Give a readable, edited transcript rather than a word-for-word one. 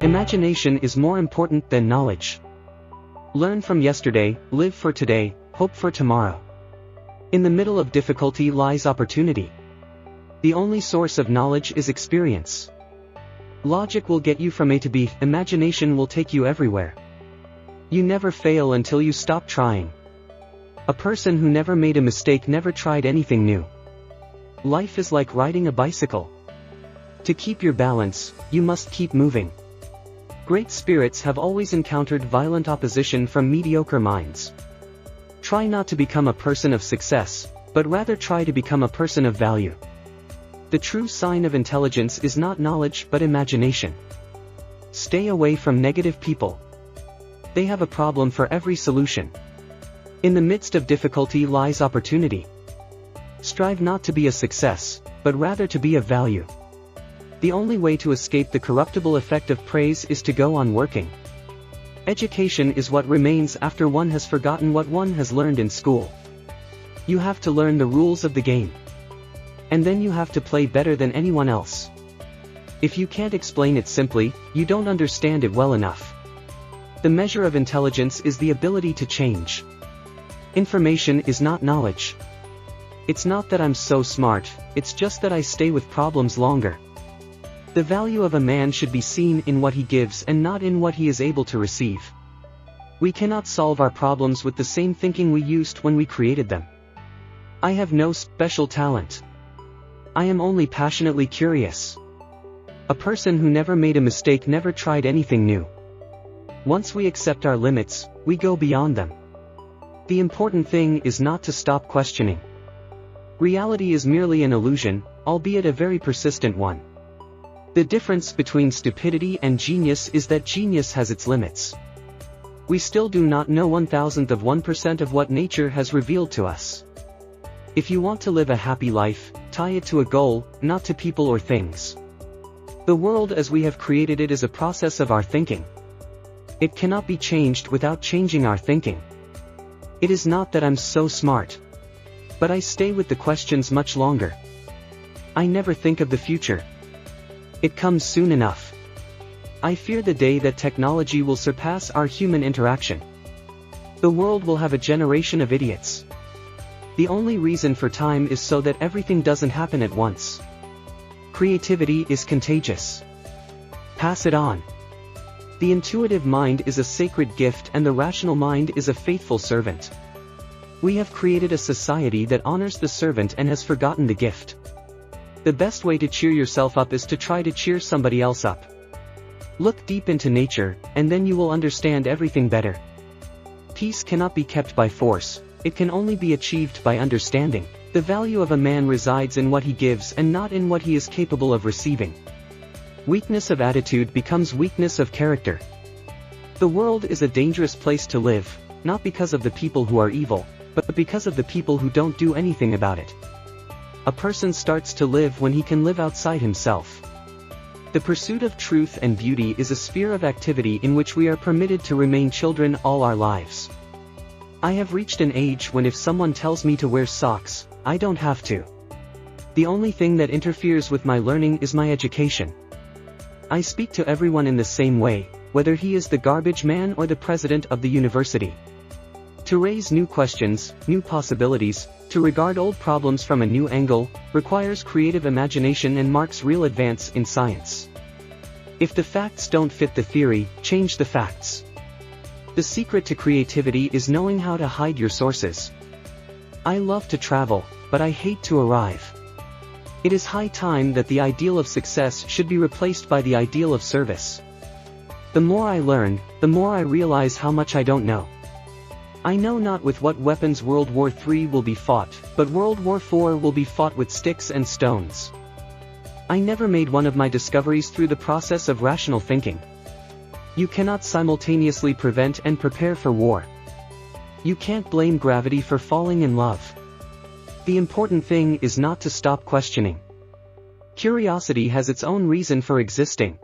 Imagination is more important than knowledge. Learn from yesterday, live for today, hope for tomorrow. In the middle of difficulty lies opportunity. The only source of knowledge is experience. Logic will get you from A to B, imagination will take you everywhere. You never fail until you stop trying. A person who never made a mistake never tried anything new. Life is like riding a bicycle. To keep your balance, you must keep moving. Great spirits have always encountered violent opposition from mediocre minds. Try not to become a person of success, but rather try to become a person of value. The true sign of intelligence is not knowledge but imagination. Stay away from negative people. They have a problem for every solution. In the midst of difficulty lies opportunity. Strive not to be a success, but rather to be of value. The only way to escape the corruptible effect of praise is to go on working. Education is what remains after one has forgotten what one has learned in school. You have to learn the rules of the game. And then you have to play better than anyone else. If you can't explain it simply, you don't understand it well enough. The measure of intelligence is the ability to change. Information is not knowledge. It's not that I'm so smart, it's just that I stay with problems longer. The value of a man should be seen in what he gives and not in what he is able to receive. We cannot solve our problems with the same thinking we used when we created them. I have no special talent. I am only passionately curious. A person who never made a mistake never tried anything new. Once we accept our limits, we go beyond them. The important thing is not to stop questioning. Reality is merely an illusion, albeit a very persistent one. The difference between stupidity and genius is that genius has its limits. We still do not know 1,000% of what nature has revealed to us. If you want to live a happy life, tie it to a goal, not to people or things. The world as we have created it is a process of our thinking. It cannot be changed without changing our thinking. It is not that I'm so smart. But I stay with the questions much longer. I never think of the future. It comes soon enough. I fear the day that technology will surpass our human interaction. The world will have a generation of idiots. The only reason for time is so that everything doesn't happen at once. Creativity is contagious. Pass it on. The intuitive mind is a sacred gift and the rational mind is a faithful servant. We have created a society that honors the servant and has forgotten the gift. The best way to cheer yourself up is to try to cheer somebody else up. Look deep into nature, and then you will understand everything better. Peace cannot be kept by force, it can only be achieved by understanding. The value of a man resides in what he gives and not in what he is capable of receiving. Weakness of attitude becomes weakness of character. The world is a dangerous place to live, not because of the people who are evil, but because of the people who don't do anything about it. A person starts to live when he can live outside himself. The pursuit of truth and beauty is a sphere of activity in which we are permitted to remain children all our lives. I have reached an age when if someone tells me to wear socks, I don't have to. The only thing that interferes with my learning is my education. I speak to everyone in the same way, whether he is the garbage man or the president of the university. To raise new questions, new possibilities, to regard old problems from a new angle, requires creative imagination and marks real advance in science. If the facts don't fit the theory, change the facts. The secret to creativity is knowing how to hide your sources. I love to travel, but I hate to arrive. It is high time that the ideal of success should be replaced by the ideal of service. The more I learn, the more I realize how much I don't know. I know not with what weapons World War III will be fought, but World War IV will be fought with sticks and stones. I never made one of my discoveries through the process of rational thinking. You cannot simultaneously prevent and prepare for war. You can't blame gravity for falling in love. The important thing is not to stop questioning. Curiosity has its own reason for existing.